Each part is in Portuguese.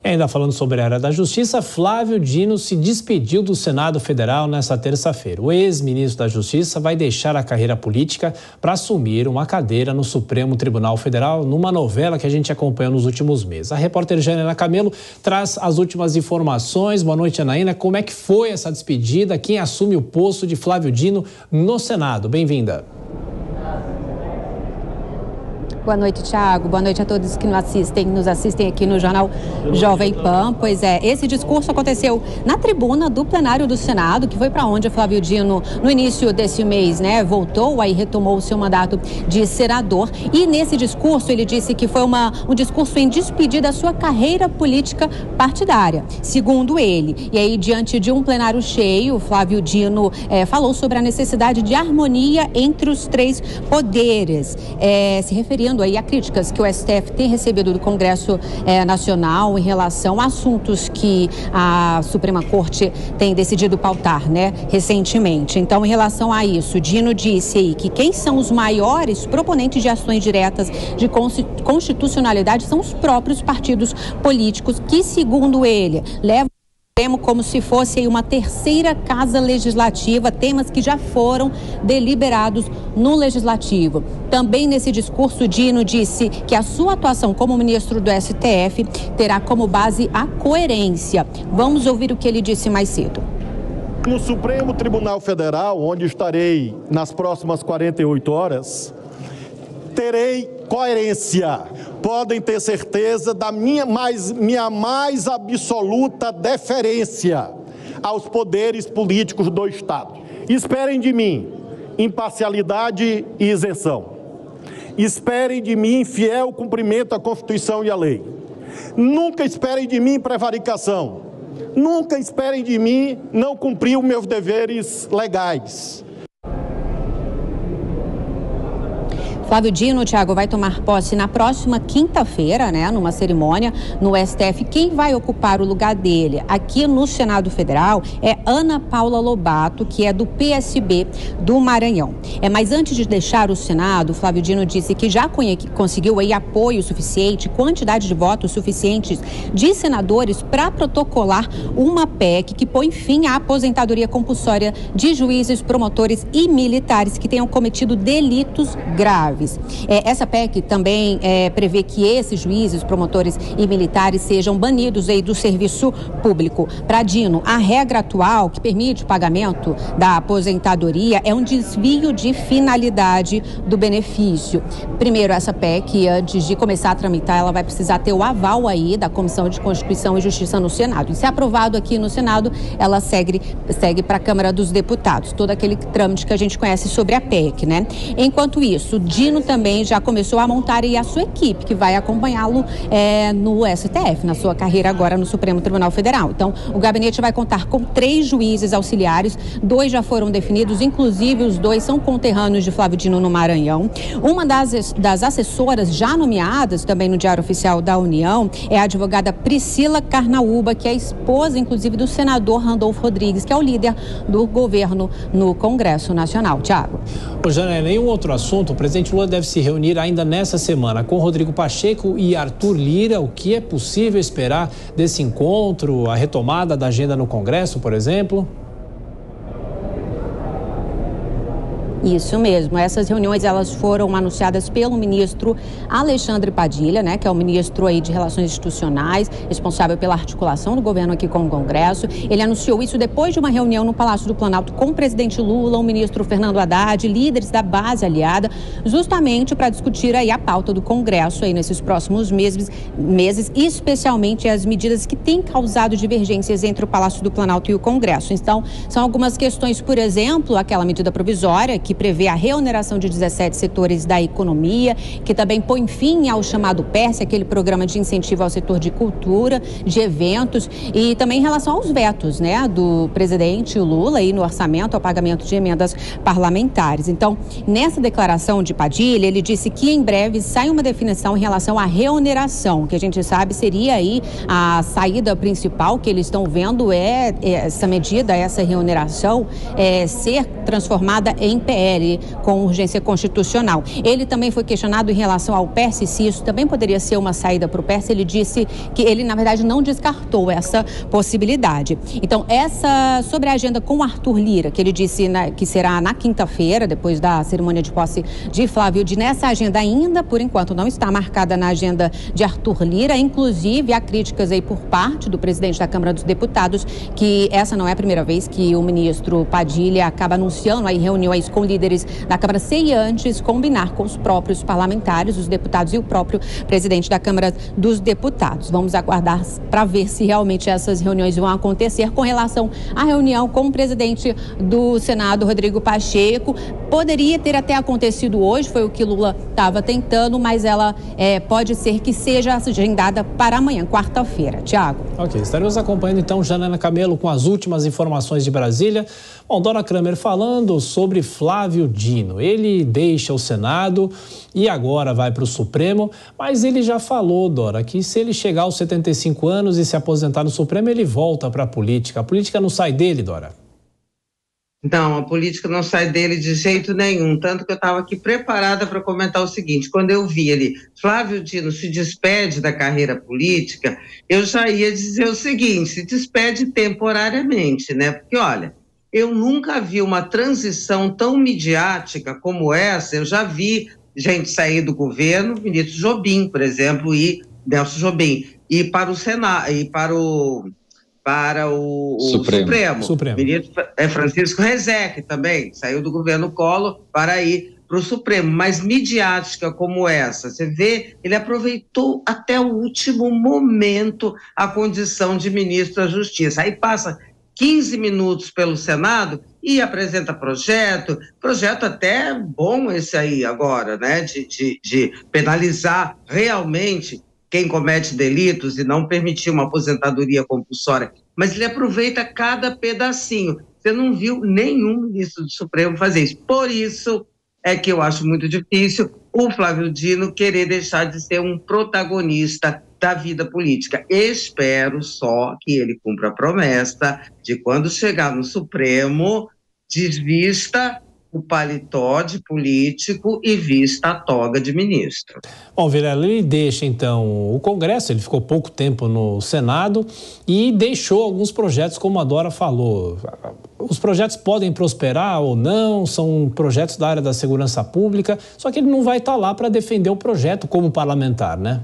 E ainda falando sobre a área da Justiça, Flávio Dino se despediu do Senado Federal nesta terça-feira. O ex-ministro da Justiça vai deixar a carreira política para assumir uma cadeira no Supremo Tribunal Federal, numa novela que a gente acompanhou nos últimos meses. A repórter Janaína Camelo traz as últimas informações. Boa noite, Janaína. Como é que foi essa despedida? Quem assume o posto de Flávio Dino no Senado? Bem-vinda. Boa noite, Thiago. Boa noite a todos que nos assistem aqui no Jornal Jovem Pan. Pois é, esse discurso aconteceu na tribuna do plenário do Senado, que foi para onde Flávio Dino, no início desse mês, voltou, aí retomou o seu mandato de senador. E nesse discurso ele disse que foi um discurso em despedida da sua carreira política partidária, segundo ele. E aí, diante de um plenário cheio, Flávio Dino falou sobre a necessidade de harmonia entre os três poderes, se referindo aí a críticas que o STF tem recebido do Congresso Nacional em relação a assuntos que a Suprema Corte tem decidido pautar, recentemente. Então, em relação a isso, Dino disse aí que quem são os maiores proponentes de ações diretas de constitucionalidade são os próprios partidos políticos que, segundo ele, levam como se fosse uma terceira casa legislativa, temas que já foram deliberados no Legislativo. Também nesse discurso, Dino disse que a sua atuação como ministro do STF terá como base a coerência. Vamos ouvir o que ele disse mais cedo. No Supremo Tribunal Federal, onde estarei nas próximas 48 horas, terei coerência. Podem ter certeza da minha mais absoluta deferência aos poderes políticos do Estado. Esperem de mim imparcialidade e isenção. Esperem de mim fiel cumprimento à Constituição e à lei. Nunca esperem de mim prevaricação. Nunca esperem de mim não cumprir os meus deveres legais. Flávio Dino, Thiago, vai tomar posse na próxima quinta-feira, numa cerimônia no STF. Quem vai ocupar o lugar dele aqui no Senado Federal é Ana Paula Lobato, que é do PSB do Maranhão. Mas antes de deixar o Senado, Flávio Dino disse que já conseguiu aí apoio suficiente, quantidade de votos suficientes de senadores para protocolar uma PEC que põe fim à aposentadoria compulsória de juízes, promotores e militares que tenham cometido delitos graves. Essa PEC também prevê que esses juízes, promotores e militares sejam banidos aí do serviço público. Para Dino, a regra atual que permite o pagamento da aposentadoria é um desvio de finalidade do benefício. Primeiro, essa PEC, antes de começar a tramitar, ela vai precisar ter o aval aí da Comissão de Constituição e Justiça no Senado. E se aprovado aqui no Senado, ela segue para a Câmara dos Deputados, todo aquele trâmite que a gente conhece sobre a PEC, Enquanto isso, Dino também já começou a montar aí a sua equipe, que vai acompanhá-lo no STF, na sua carreira agora no Supremo Tribunal Federal. Então, o gabinete vai contar com 3 juízes auxiliares, 2 já foram definidos, inclusive os 2 são conterrâneos de Flávio Dino no Maranhão. Uma das assessoras já nomeadas também no Diário Oficial da União é a advogada Priscila Carnaúba, que é esposa, inclusive, do senador Randolfo Rodrigues, que é o líder do governo no Congresso Nacional. Thiago. Janaína, nenhum outro assunto, o presidente Lula deve se reunir ainda nessa semana com Rodrigo Pacheco e Arthur Lira. O que é possível esperar desse encontro? A retomada da agenda no Congresso, por exemplo? Isso mesmo, essas reuniões elas foram anunciadas pelo ministro Alexandre Padilha, que é o ministro aí de Relações Institucionais, responsável pela articulação do governo aqui com o Congresso. Ele anunciou isso depois de uma reunião no Palácio do Planalto com o presidente Lula, o ministro Fernando Haddad, líderes da base aliada, justamente para discutir aí a pauta do Congresso aí nesses próximos meses, especialmente as medidas que têm causado divergências entre o Palácio do Planalto e o Congresso. Então, são algumas questões, por exemplo, aquela medida provisória que prevê a reoneração de 17 setores da economia, que também põe fim ao chamado PERSE, aquele programa de incentivo ao setor de cultura, de eventos, e também em relação aos vetos, do presidente Lula aí no orçamento ao pagamento de emendas parlamentares. Então, nessa declaração de Padilha, ele disse que em breve sai uma definição em relação à reoneração, que a gente sabe seria aí a saída principal que eles estão vendo essa medida, essa reoneração, ser transformada em PL. PL com urgência constitucional. Ele também foi questionado em relação ao PERSE, se isso também poderia ser uma saída para o PERSE. Ele disse que ele, na verdade, não descartou essa possibilidade. Então, sobre a agenda com Arthur Lira, que ele disse que será na quinta-feira, depois da cerimônia de posse de Flávio Dino, essa agenda ainda, por enquanto, não está marcada na agenda de Arthur Lira. Inclusive, há críticas aí por parte do presidente da Câmara dos Deputados que essa não é a primeira vez que o ministro Padilha acaba anunciando aí reuniões com líderes da Câmara sem antes combinar com os próprios parlamentares, os deputados e o próprio presidente da Câmara dos Deputados. Vamos aguardar para ver se realmente essas reuniões vão acontecer. Com relação à reunião com o presidente do Senado, Rodrigo Pacheco, poderia ter até acontecido hoje, foi o que Lula estava tentando, mas ela pode ser que seja agendada para amanhã, quarta-feira. Tiago. Ok, estaremos acompanhando então Janaina Camelo com as últimas informações de Brasília. Bom, Dora Kramer falando sobre Flávio Dino. Ele deixa o Senado e agora vai para o Supremo, mas ele já falou, Dora, que se ele chegar aos 75 anos e se aposentar no Supremo, ele volta para a política. A política não sai dele, Dora? Não, a política não sai dele de jeito nenhum, tanto que eu estava aqui preparada para comentar o seguinte: quando eu vi ele, Flávio Dino se despede da carreira política, eu já ia dizer o seguinte: se despede temporariamente, né? Porque, olha, eu nunca vi uma transição tão midiática como essa. Eu já vi gente sair do governo, ministro Jobim, por exemplo, e Nelson Jobim, e para o Senado, e para o Supremo. Ministro Francisco Rezec também saiu do governo Collor para ir para o Supremo. Mas midiática como essa, você vê, ele aproveitou até o último momento a condição de ministro da Justiça. Aí passa 15 minutos pelo Senado e apresenta projeto até bom esse aí agora, né, de penalizar realmente quem comete delitos e não permitir uma aposentadoria compulsória. Mas ele aproveita cada pedacinho. Você não viu nenhum ministro do Supremo fazer isso. Por isso é que eu acho muito difícil o Flávio Dino querer deixar de ser um protagonista da vida política. Espero só que ele cumpra a promessa de, quando chegar no Supremo, desvista o paletó de político e vista a toga de ministro. Bom, Vilela, ele deixa então o Congresso, ele ficou pouco tempo no Senado e deixou alguns projetos, como a Dora falou. Os projetos podem prosperar ou não, são projetos da área da segurança pública, só que ele não vai estar lá para defender o projeto como parlamentar, né?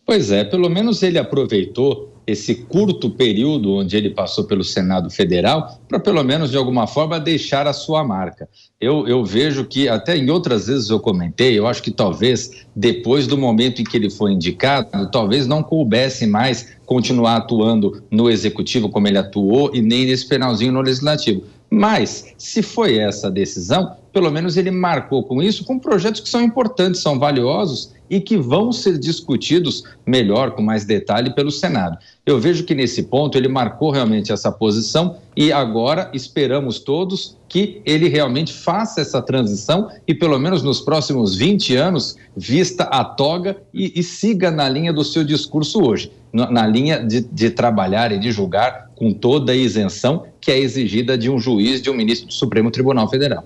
Pois é, pelo menos ele aproveitou esse curto período onde ele passou pelo Senado Federal para, pelo menos, de alguma forma, deixar a sua marca. Eu vejo que, até em outras vezes eu comentei, eu acho que talvez, depois do momento em que ele foi indicado, talvez não coubesse mais continuar atuando no Executivo como ele atuou e nem nesse finalzinho no Legislativo. Mas, se foi essa a decisão, pelo menos ele marcou com isso, com projetos que são importantes, são valiosos e que vão ser discutidos melhor, com mais detalhe, pelo Senado. Eu vejo que nesse ponto ele marcou realmente essa posição e agora esperamos todos que ele realmente faça essa transição e pelo menos nos próximos 20 anos vista a toga e siga na linha do seu discurso hoje, na linha de trabalhar e de julgar com toda a isenção que é exigida de um juiz, de um ministro do Supremo Tribunal Federal.